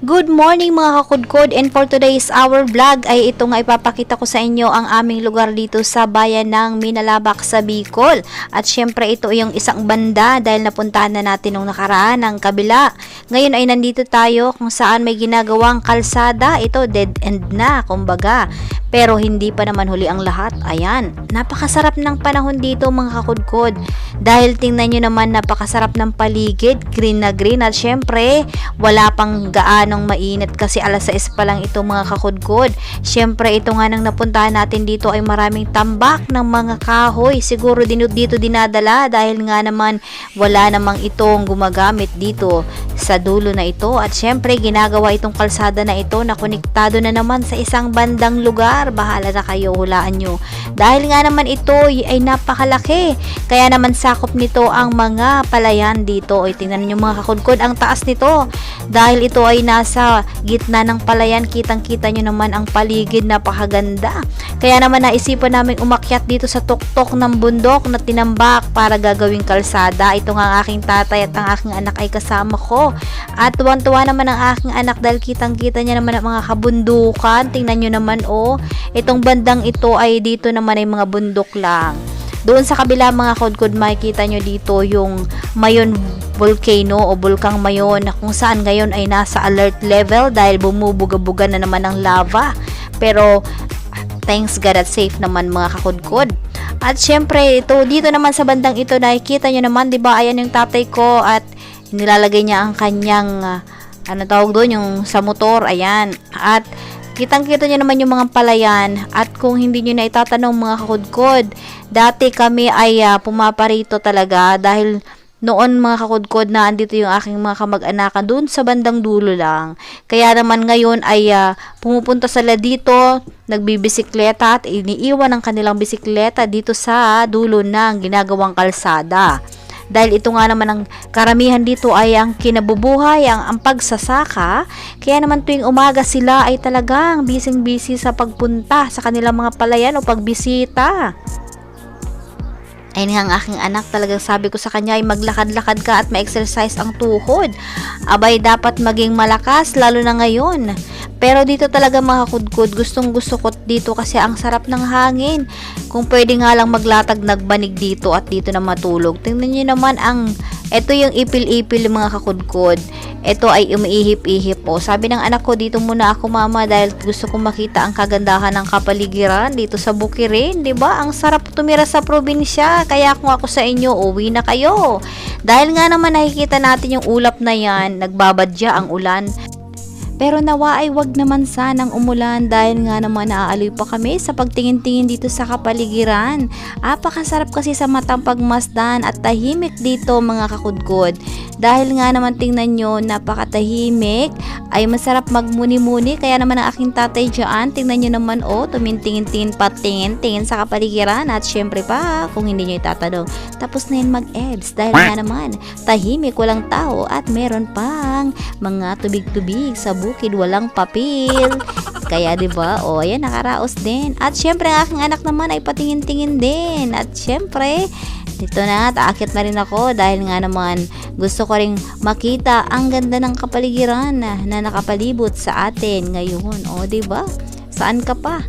Good morning mga kakudkod, and for today's our vlog ay ito nga ipapakita ko sa inyo ang aming lugar dito sa bayan ng Minalabak sa Bicol. At syempre ito yung isang banda dahil napuntahan na natin nung nakaraan ng kabila. Ngayon ay nandito tayo kung saan may ginagawang kalsada. Ito dead end na kumbaga. Pero hindi pa naman huli ang lahat. Ayan, napakasarap ng panahon dito mga kakudkod. Dahil tingnan nyo naman napakasarap ng paligid, green na green. At syempre, wala pang gaanong mainit kasi alas 6 pa lang ito mga kakudkod. Syempre, ito nga nang napuntahan natin dito ay maraming tambak ng mga kahoy. Siguro dito dinadala dahil nga naman wala namang itong gumagamit dito sa dulo na ito. At syempre, ginagawa itong kalsada na ito na konektado na naman sa isang bandang lugar. Bahala na kayo, hulaan nyo. Dahil nga naman ito ay napakalaki. Kaya naman sakop nito ang mga palayan dito. Ay tingnan nyo mga kakudkod, ang taas nito. Dahil ito ay nasa gitna ng palayan, kitang-kita nyo naman ang paligid, napakaganda. Kaya naman naisipan namin umakyat dito sa tuktok ng bundok na tinambak para gagawing kalsada. Ito nga ang aking tatay at ang aking anak ay kasama ko. At tuwan-tuwa naman ang aking anak dahil kitang-kita niya naman ang mga kabundukan. Tingnan nyo naman itong bandang ito ay dito naman ay mga bundok lang. Doon sa kabila mga kakudkod, makikita nyo dito yung Mayon volcano o bulkang Mayon na kung saan ngayon ay nasa alert level dahil bumubuga-buga na naman ng lava. Pero thanks God at safe naman mga kakudkod. At syempre dito naman sa bandang ito nakikita nyo naman, 'di ba? Ayan yung tatay ko at nilalagay niya ang kanyang yung sa motor, ayan. At kitang-kita nyo naman yung mga palayan. At kung hindi nyo na itatanong mga kakudkod, dati kami ay pumaparito talaga dahil noon mga kakudkod na andito yung aking mga kamag-anakan doon sa bandang dulo lang. Kaya naman ngayon ay pumupunta sila dito, nagbibisikleta at iniiwan ang kanilang bisikleta dito sa dulo ng ginagawang kalsada. Dahil ito nga naman ang karamihan dito ay ang kinabubuhay, ang pagsasaka. Kaya naman tuwing umaga sila ay talagang busy sa pagpunta sa kanilang mga palayan o pagbisita. Ayun nga ang aking anak, talagang sabi ko sa kanya ay maglakad-lakad ka at ma-exercise ang tuhod. Abay, dapat maging malakas lalo na ngayon. Pero dito talaga mga kakudkod, gustong gusto ko dito kasi ang sarap ng hangin. Kung pwede nga lang maglatag nagbanig dito at dito na matulog. Tingnan nyo naman ito yung ipil-ipil mga kakudkod. Ito ay umiihip-ihip po. Sabi ng anak ko, dito muna ako mama dahil gusto kong makita ang kagandahan ng kapaligiran dito sa Bukirin. 'Di ba? Ang sarap tumira sa probinsya. Kaya kung ako sa inyo, uwi na kayo. Dahil nga naman nakikita natin yung ulap na yan, nagbabadya ang ulan. Pero nawa ay wag naman sanang umulan dahil nga naman naaaliw pa kami sa pagtingin-tingin dito sa kapaligiran. Apakasarap kasi sa matang pagmasdan at tahimik dito mga kakudkod. Dahil nga naman tingnan nyo, napakatahimik, ay masarap magmuni-muni. Kaya naman ang aking tatay dyan, tingnan nyo naman tumintingin-tingin pa tingin sa kapaligiran. At syempre pa, kung hindi nyo itatanong, tapos na yan mag-ebs dahil nga naman tahimik, walang tao at meron pang mga tubig-tubig sa bukid, walang papel. Kaya 'di ba? Ayan, nakaraos din. At syempre ang aking anak naman ay patingin-tingin din. At syempre, dito na aakyat na rin ako dahil nga naman gusto ko ring makita ang ganda ng kapaligiran na nakapalibot sa atin ngayon. 'Di ba? Saan ka pa?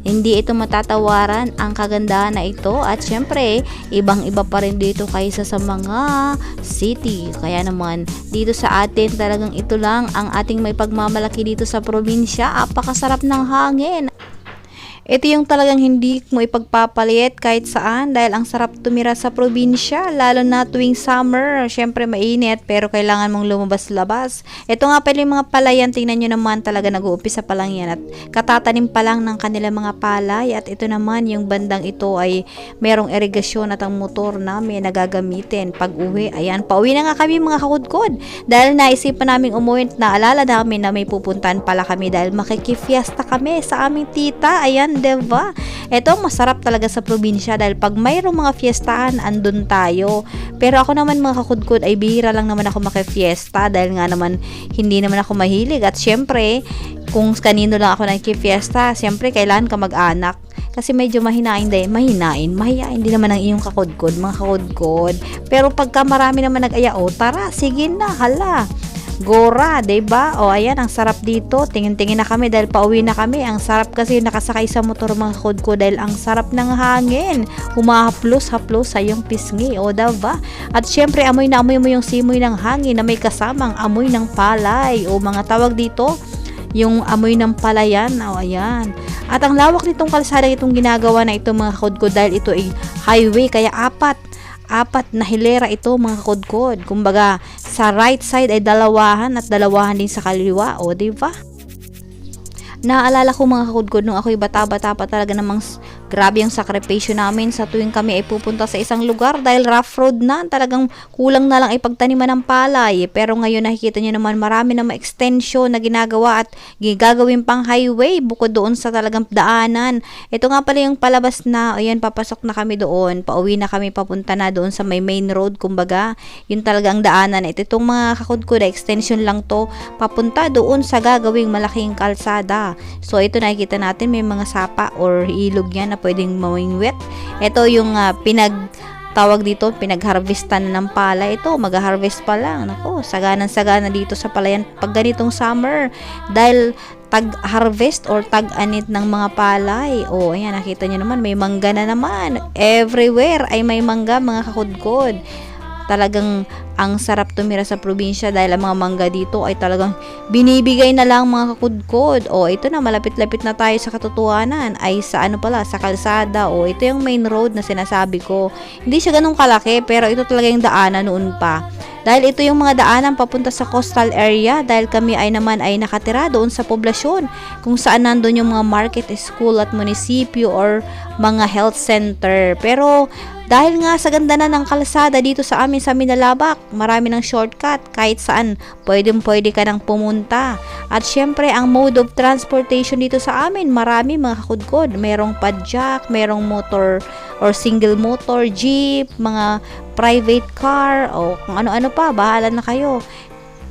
Hindi ito matatawaran ang kagandahan na ito. At syempre, ibang-iba pa rin dito kaysa sa mga city. Kaya naman, dito sa atin talagang ito lang ang ating may pagmamalaki dito sa probinsya. Apakasarap ng hangin. Ito yung talagang hindi mo ipagpapalit kahit saan dahil ang sarap tumira sa probinsya, lalo na tuwing summer. Syempre mainit pero kailangan mong lumabas-labas. Ito nga pala yung mga palayan, tingnan nyo naman, talaga nag-uumpisa pa lang yan at katatanim pa lang ng kanilang mga palay. At ito naman yung bandang ito ay merong irigasyon at ang motor namin nagagamitin pag uwi. Ayan, pauwi na nga kami mga kakudkod dahil naisipan namin umuwi. Naalala namin na may pupuntahan pala kami dahil makikifiesta kami sa aming tita. Ayan, diba? Ito masarap talaga sa probinsya dahil pag mayroong mga fiestahan, andun tayo. Pero ako naman mga kakudkod ay bihira lang naman ako makifiesta dahil nga naman hindi naman ako mahilig. At syempre, kung kanino lang ako nakifiesta, syempre kailangan ka mag-anak. Kasi medyo mahihain din naman ang iyong kakudkod, mga kakudkod. Pero pagka marami naman nag-aya, tara, sige na, hala. Gora, 'di ba? O ayan, ang sarap dito. Tingin-tingin na kami dahil pauwi na kami. Ang sarap kasi nakasakay sa motor mga ko dahil ang sarap ng hangin. Humahaplos-haplos sa iyong pisngi, o diba? At syempre, amoy na amoy mo yung simoy ng hangin na may kasamang amoy ng palay o mga tawag dito, yung amoy ng palayan. O ayan. At ang lawak nitong kalsada itong ginagawa na ito mga ko dahil ito ay highway, kaya apat na hilera ito mga kakudkod. Kumbaga, sa right side ay dalawahan at dalawahan din sa kaliwa. O, diba? Naalala ko mga kakudkod nung ako'y bata-bata pa talaga namang grabe ang sakripisyo namin sa tuwing kami ay pupunta sa isang lugar dahil rough road na, talagang kulang na lang ay pagtaniman ng palay. Pero ngayon nakikita nyo naman marami na extension na ginagawa at gagawin pang highway bukod doon sa talagang daanan. Ito nga pala yung palabas na, ayan, papasok na kami doon, pauwi na kami, papunta na doon sa may main road, kumbaga yun talagang daanan. Itong mga kakudkod extension lang to papunta doon sa gagawing malaking kalsada. So ito nakikita natin may mga sapa or ilog yan na pwedeng mawingwit. Ito yung tawag dito, pinag-harvestan ng palay. Ito, mag-harvest pa lang. Nako, saganan-sagana dito sa palayan pag ganitong summer. Dahil tag-harvest or tag-anit ng mga palay. O, ayan, nakita nyo naman, may mangga na naman. Everywhere ay may mangga, mga kakudkod. Talagang ang sarap tumira sa probinsya dahil ang mga mangga dito ay talagang binibigay na lang mga kakudkod. O ito na, malapit-lapit na tayo sa katotohanan, ay sa ano pala, sa kalsada. O ito yung main road na sinasabi ko. Hindi siya ganun kalaki pero ito talaga yung daanan noon pa. Dahil ito yung mga daanan papunta sa coastal area dahil kami ay naman ay nakatira doon sa poblasyon kung saan nandun yung mga market, school at munisipyo or mga health center. Pero dahil nga sa ganda na ng kalsada dito sa amin sa Minalabak, marami ng shortcut kahit saan pwede ka nang pumunta. At syempre ang mode of transportation dito sa amin, marami mga kakudkod. Merong padjak, merong motor or single motor, jeep, mga private car o kung ano-ano pa, bahala na kayo.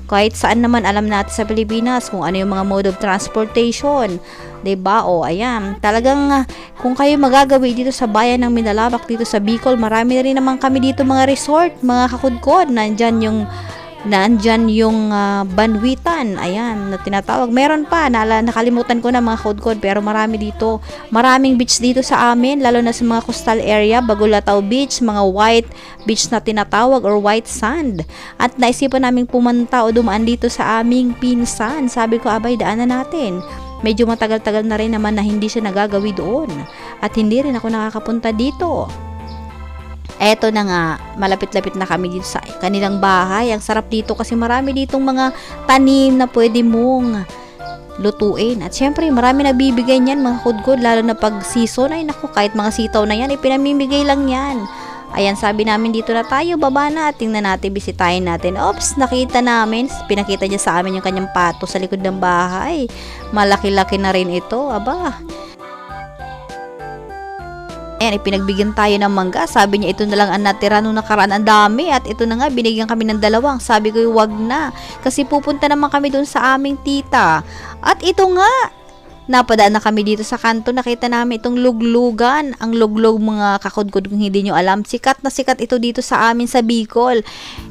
Kahit saan naman alam natin sa Pilipinas kung ano yung mga mode of transportation, 'di ba? O ayan, talagang kung kayo magagawi dito sa bayan ng Minalabak dito sa Bicol, marami na rin naman kami dito mga resort, mga kakudkod. Nandyan yung Banwitan, ayan, na tinatawag. Meron pa, nakalimutan ko na mga kakudkod, pero marami dito. Maraming beach dito sa amin, lalo na sa mga coastal area, Bagulataw Beach, mga white beach na tinatawag or white sand. At naisipan naming pumunta o dumaan dito sa aming pinsan. Sabi ko, abay, daanan natin. Medyo matagal-tagal na rin naman na hindi siya nagagawi doon. At hindi rin ako nakakapunta dito. Eto na nga, malapit-lapit na kami dito sa kanilang bahay. Ang sarap dito kasi marami ditong mga tanim na pwede mong lutuin. At syempre, marami nabibigay niyan mga kudkod, lalo na pag season. Ay naku, kahit mga sitaw na yan, ipinamimigay lang yan. Ayan, sabi namin dito na tayo, baba na, tingnan natin, bisitahin natin. Oops, nakita namin, pinakita niya sa amin yung kanyang pato sa likod ng bahay. Malaki-laki na rin ito, aba. Ayan, ipinagbigyan tayo ng mangga. Sabi niya, ito na lang ang natira nung nakaraan, ang dami. At ito na nga, binigyan kami ng dalawang. Sabi ko, wag na. Kasi pupunta naman kami doon sa aming tita. At ito nga, napadaan na kami dito sa kanto. Nakita namin itong luglugan. Ang luglog mga kakudkod kung hindi nyo alam. Sikat na sikat ito dito sa amin sa Bicol.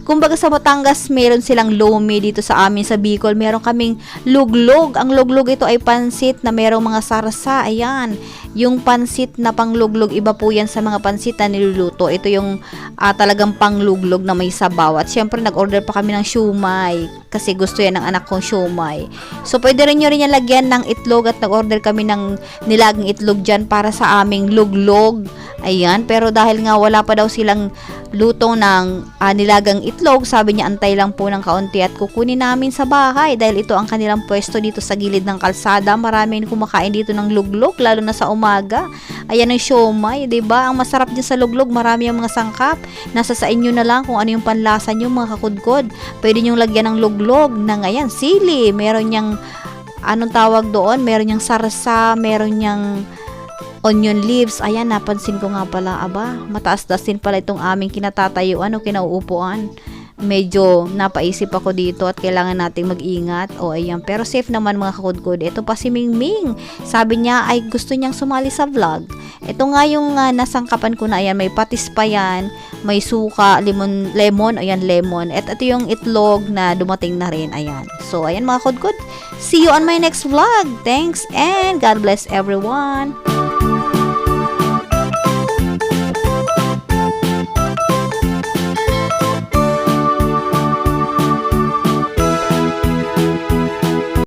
Kumbaga sa Batangas, meron silang lomi dito sa amin sa Bicol. Meron kaming luglog. Ang luglog ito ay pansit na merong mga sarsa. Ayan. Yung pansit na pangluglog, iba po yan sa mga pansit na niluluto. Ito yung talagang pangluglog na may sabaw. At syempre, nag-order pa kami ng siumay. Kasi gusto yan ng anak kong siumay. So, pwede rin nyo rin yan lagyan ng itlog at nag-order kami ng nilagang itlog dyan para sa aming luglog. Ayan, pero dahil nga wala pa daw silang luto ng nilagang itlog, sabi niya antay lang po ng kaunti at kukunin namin sa bahay dahil ito ang kanilang pwesto dito sa gilid ng kalsada. Maraming kumakain dito ng luglog, lalo na sa umaga. Ayan ang siomay, 'di ba? Ang masarap din sa luglog, marami ang mga sangkap. Nasa sa inyo na lang kung ano yung panlasa niyo mga kakudkod. Pwede niyo lagyan ng luglog ng ayan, sili, meron niyang anong tawag doon, meron niyang sarsa, meron niyang onion leaves. Ayan, napansin ko nga pala, aba, mataas-taas din pala itong aming kinatatayuan o kinauupuan. medyo napaisip ako dito at kailangan nating mag-ingat. O ayan, pero safe naman mga kakudkod. Ito pa si Mingming. Sabi niya ay gusto niyang sumali sa vlog. Ito nga yung nasangkapan ko na, ayan, may patis pa yan, may suka, lemon, ayan, lemon. At ito yung itlog na dumating na rin, ayan. So, ayan mga kakudkod. See you on my next vlog. Thanks and God bless everyone.